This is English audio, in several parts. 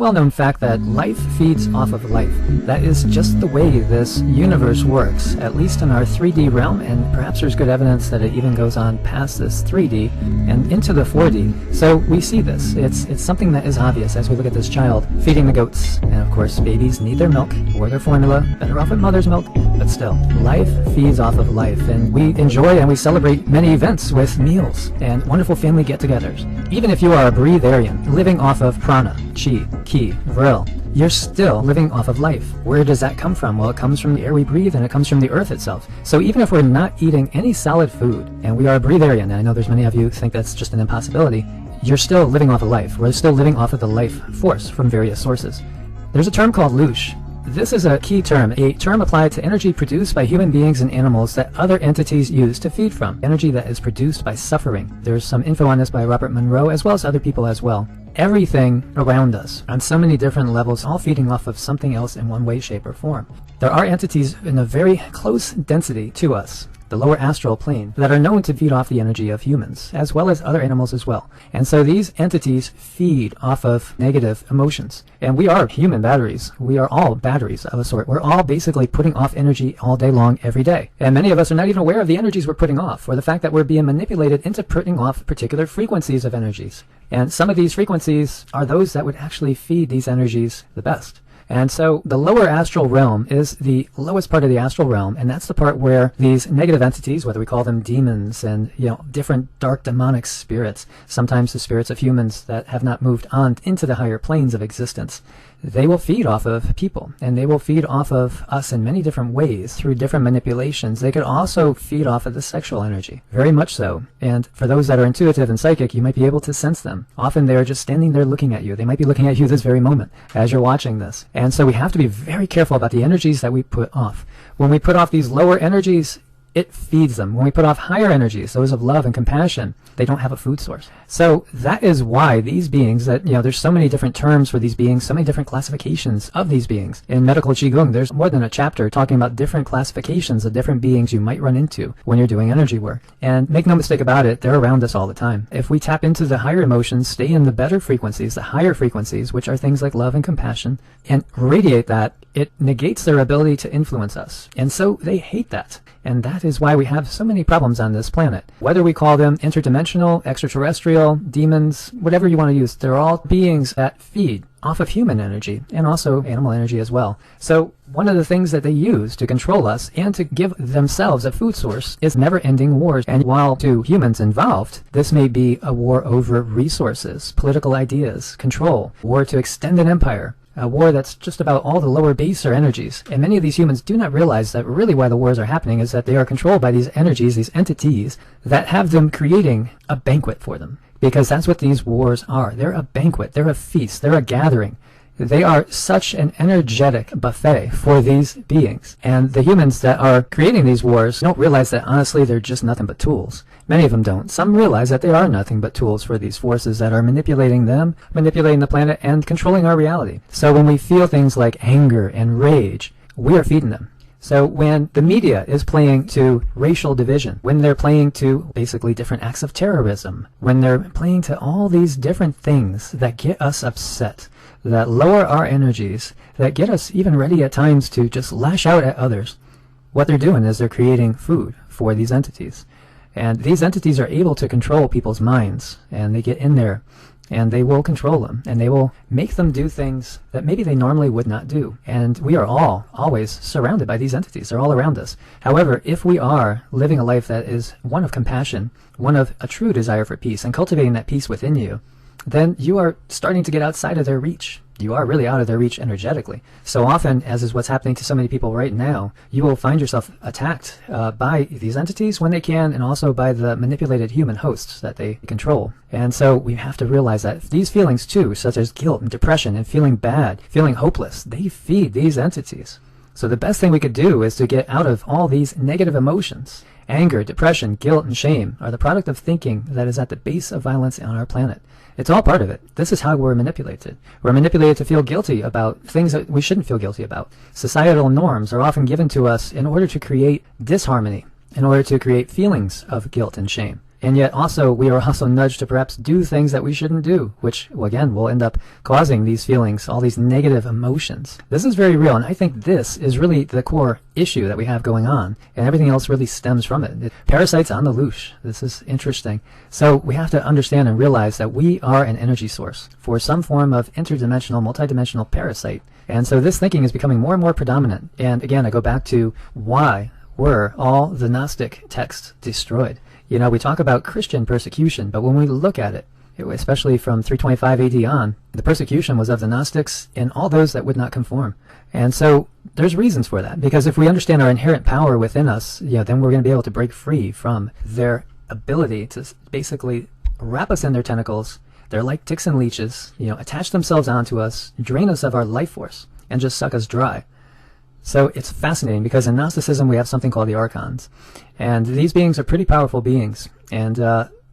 well-known fact that life feeds off of life. That is just the way this universe works, at least in our 3D realm, and perhaps there's good evidence that it even goes on past this 3D and into the 4D. So we see this. It's something that is obvious as we look at this child feeding the goats. And of course, babies need their milk or their formula, better off with mother's milk, but still, life feeds off of life, and we enjoy and we celebrate many events with meals and wonderful family get-togethers. Even if you are a breatharian, living off of prana, chi, ki, vril, you're still living off of life. Where does that come from? Well, it comes from the air we breathe, and it comes from the earth itself. So even if we're not eating any solid food, and we are a breatharian, and I know there's many of you think that's just an impossibility, you're still living off of life. We're still living off of the life force from various sources. There's a term called loosh. This is a key term, a term applied to energy produced by human beings and animals that other entities use to feed from. Energy that is produced by suffering. There's some info on this by Robert Monroe, as well as other people as well. Everything around us, on so many different levels, all feeding off of something else in one way, shape, or form. There are entities in a very close density to us, the lower astral plane, that are known to feed off the energy of humans, as well as other animals as well. And so these entities feed off of negative emotions. And we are human batteries. We are all batteries of a sort. We're all basically putting off energy all day long, every day. And many of us are not even aware of the energies we're putting off, or the fact that we're being manipulated into putting off particular frequencies of energies. And some of these frequencies are those that would actually feed these energies the best. And so the lower astral realm is the lowest part of the astral realm, and that's the part where these negative entities, whether we call them demons and, different dark demonic spirits, sometimes the spirits of humans that have not moved on into the higher planes of existence, they will feed off of people, and they will feed off of us in many different ways through different manipulations. They could also feed off of the sexual energy, very much so. And for those that are intuitive and psychic, you might be able to sense them. Often they're just standing there looking at you. They might be looking at you this very moment as you're watching this. And so we have to be very careful about the energies that we put off. When we put off these lower energies, it feeds them. When we put off higher energies, those of love and compassion, they don't have a food source. So that is why these beings that, there's so many different terms for these beings, so many different classifications of these beings. In medical Qigong, there's more than a chapter talking about different classifications of different beings you might run into when you're doing energy work. And make no mistake about it, they're around us all the time. If we tap into the higher emotions, stay in the better frequencies, the higher frequencies, which are things like love and compassion, and radiate that, it negates their ability to influence us. And so they hate that. And that is why we have so many problems on this planet. Whether we call them interdimensional, extraterrestrial, demons, whatever you want to use, they're all beings that feed off of human energy and also animal energy as well. So one of the things that they use to control us and to give themselves a food source is never-ending wars. And while to humans involved, this may be a war over resources, political ideas, control, war to extend an empire, a war that's just about all the lower baser energies. And many of these humans do not realize that really why the wars are happening is that they are controlled by these energies, these entities, that have them creating a banquet for them. Because that's what these wars are. They're a banquet, they're a feast, they're a gathering. They are such an energetic buffet for these beings. And the humans that are creating these wars don't realize that honestly they're just nothing but tools. Many of them don't. Some realize that they are nothing but tools for these forces that are manipulating them, manipulating the planet, and controlling our reality. So when we feel things like anger and rage, we are feeding them. So when the media is playing to racial division, when they're playing to basically different acts of terrorism, when they're playing to all these different things that get us upset, that lower our energies, that get us even ready at times to just lash out at others, what they're doing is they're creating food for these entities. And these entities are able to control people's minds, and they get in there and they will control them, and they will make them do things that maybe they normally would not do. And we are all always surrounded by these entities. They're all around us. However, if we are living a life that is one of compassion, one of a true desire for peace, and cultivating that peace within you, then you are starting to get outside of their reach. You are really out of their reach energetically. So often, as is what's happening to so many people right now, you will find yourself attacked by these entities when they can, and also by the manipulated human hosts that they control. And so we have to realize that these feelings too, such as guilt and depression and feeling bad, feeling hopeless, they feed these entities. So the best thing we could do is to get out of all these negative emotions. Anger, depression, guilt, and shame are the product of thinking that is at the base of violence on our planet. It's all part of it. This is how we're manipulated. We're manipulated to feel guilty about things that we shouldn't feel guilty about. Societal norms are often given to us in order to create disharmony, in order to create feelings of guilt and shame. And yet also we are also nudged to perhaps do things that we shouldn't do, which again will end up causing these feelings, all these negative emotions. This is very real, and I think this is really the core issue that we have going on, and everything else really stems from it. Parasites on the loose. This is interesting. So we have to understand and realize that we are an energy source for some form of interdimensional, multidimensional parasite. And so this thinking is becoming more and more predominant. And again, I go back to why were all the Gnostic texts destroyed? You know, we talk about Christian persecution, but when we look at it, especially from 325 AD on, the persecution was of the Gnostics and all those that would not conform. And so there's reasons for that, because if we understand our inherent power within us, then we're going to be able to break free from their ability to basically wrap us in their tentacles. They're like ticks and leeches, attach themselves onto us, drain us of our life force, and just suck us dry. So it's fascinating, because in Gnosticism we have something called the Archons, and these beings are pretty powerful beings, and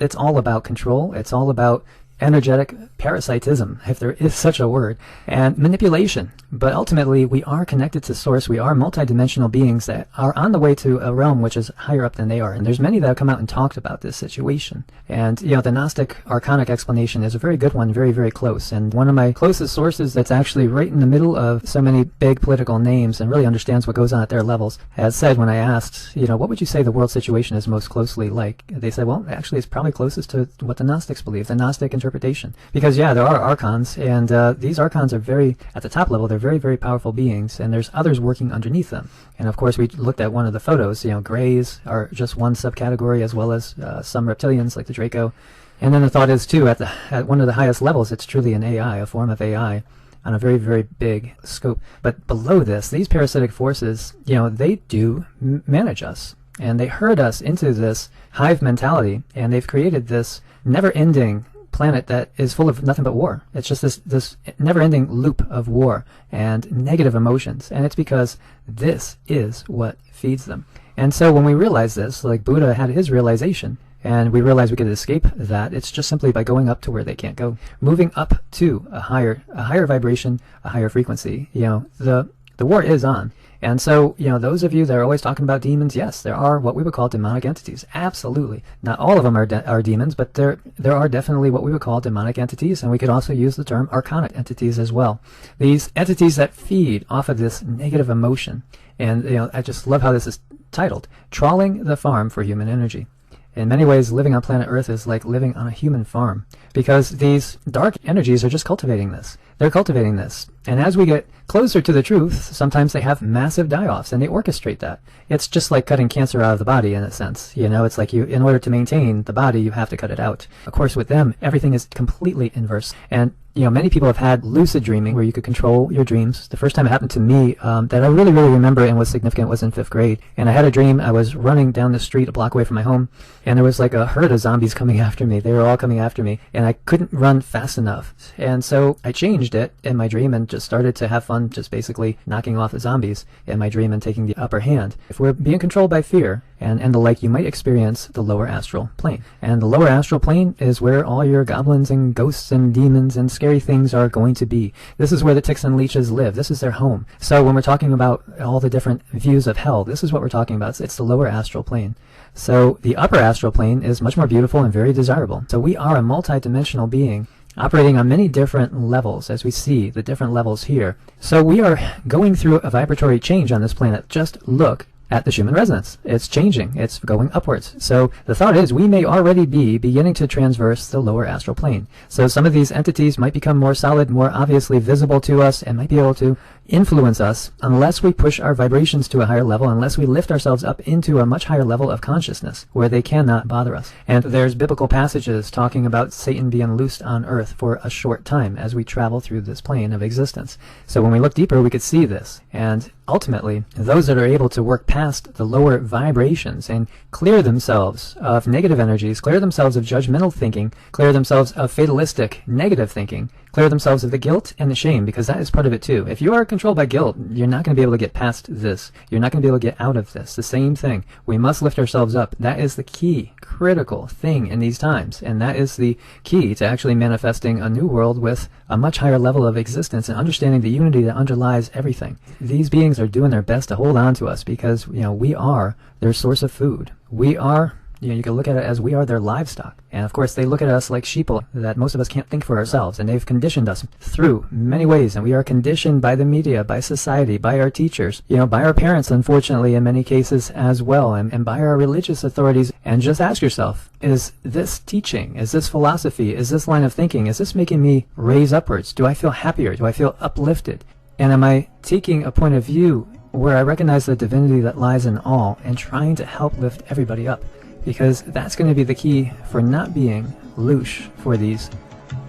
it's all about control. It's all about energetic parasitism, if there is such a word, and manipulation. But ultimately we are connected to source. We are multidimensional beings that are on the way to a realm which is higher up than they are, and there's many that have come out and talked about this situation. And the Gnostic archonic explanation is a very good one, very, very close, and one of my closest sources that's actually right in the middle of so many big political names and really understands what goes on at their levels, has said, when I asked, what would you say the world situation is most closely like, they said, well, actually it's probably closest to what the Gnostics believe, the Gnostic interpretation. Because there are Archons, and these Archons are very, at the top level, they're very, very powerful beings, and there's others working underneath them. And of course we looked at one of the photos, Greys are just one subcategory, as well as some reptilians like the Draco. And then the thought is too, at one of the highest levels, it's truly an AI, a form of AI on a very, very big scope. But below this, these parasitic forces, they do manage us, and they herd us into this hive mentality, and they've created this never-ending planet that is full of nothing but war. It's just this never-ending loop of war and negative emotions, and it's because this is what feeds them. And so when we realize this, like Buddha had his realization, and we realize we could escape that, it's just simply by going up to where they can't go, moving up to a higher vibration, a higher frequency. The war is on. And so, those of you that are always talking about demons, yes, there are what we would call demonic entities. Absolutely. Not all of them are demons, but there are definitely what we would call demonic entities, and we could also use the term archonic entities as well. These entities that feed off of this negative emotion. And, I just love how this is titled, Trawling the Farm for Human Energy. In many ways, living on planet Earth is like living on a human farm, because these dark energies are just cultivating this. They're cultivating this. And as we get closer to the truth, sometimes they have massive die-offs, and they orchestrate that. It's just like cutting cancer out of the body in a sense. It's like in order to maintain the body, you have to cut it out. Of course, with them, everything is completely inverse. And many people have had lucid dreaming where you could control your dreams. The first time it happened to me that I really, really remember and was significant was in 5th grade. And I had a dream. I was running down the street a block away from my home, and there was like a herd of zombies coming after me. They were all coming after me, and I couldn't run fast enough. And so I changed it in my dream and just started to have fun just basically knocking off the zombies in my dream and taking the upper hand. If we're being controlled by fear and the like, you might experience the lower astral plane. And the lower astral plane is where all your goblins and ghosts and demons and scary things are going to be. This is where the ticks and leeches live. This is their home. So when we're talking about all the different views of hell, this is what we're talking about. It's the lower astral plane. So the upper astral plane is much more beautiful and very desirable. So we are a multi-dimensional being operating on many different levels, as we see the different levels here. So we are going through a vibratory change on this planet. Just look at the Schumann resonance. It's changing. It's going upwards. So the thought is we may already be beginning to transverse the lower astral plane. So some of these entities might become more solid, more obviously visible to us, and might be able to influence us unless we push our vibrations to a higher level, unless we lift ourselves up into a much higher level of consciousness where they cannot bother us. And there's biblical passages talking about Satan being loosed on earth for a short time as we travel through this plane of existence. So when we look deeper, we could see this. And ultimately, those that are able to work past the lower vibrations and clear themselves of negative energies, clear themselves of judgmental thinking, clear themselves of fatalistic negative thinking, clear themselves of the guilt and the shame, because that is part of it too. If you are controlled by guilt, you're not going to be able to get past this. You're not going to be able to get out of this. The same thing. We must lift ourselves up. That is the key, critical thing in these times, and that is the key to actually manifesting a new world with a much higher level of existence and understanding the unity that underlies everything. These beings are doing their best to hold on to us because, we are their source of food. We are You know, you can look at it as we are their livestock. And of course, they look at us like sheeple that most of us can't think for ourselves. And they've conditioned us through many ways. And we are conditioned by the media, by society, by our teachers, you know, by our parents, unfortunately, in many cases as well, and by our religious authorities. And just ask yourself, is this teaching, is this philosophy, is this line of thinking, is this making me raise upwards? Do I feel happier? Do I feel uplifted? And am I taking a point of view where I recognize the divinity that lies in all and trying to help lift everybody up? Because that's going to be the key for not being louche for these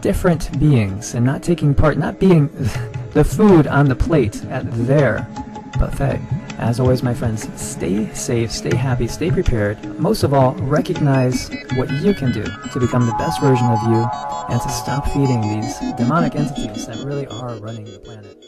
different beings and not taking part, not being the food on the plate at their buffet. As always, my friends, stay safe, stay happy, stay prepared. Most of all, recognize what you can do to become the best version of you and to stop feeding these demonic entities that really are running the planet.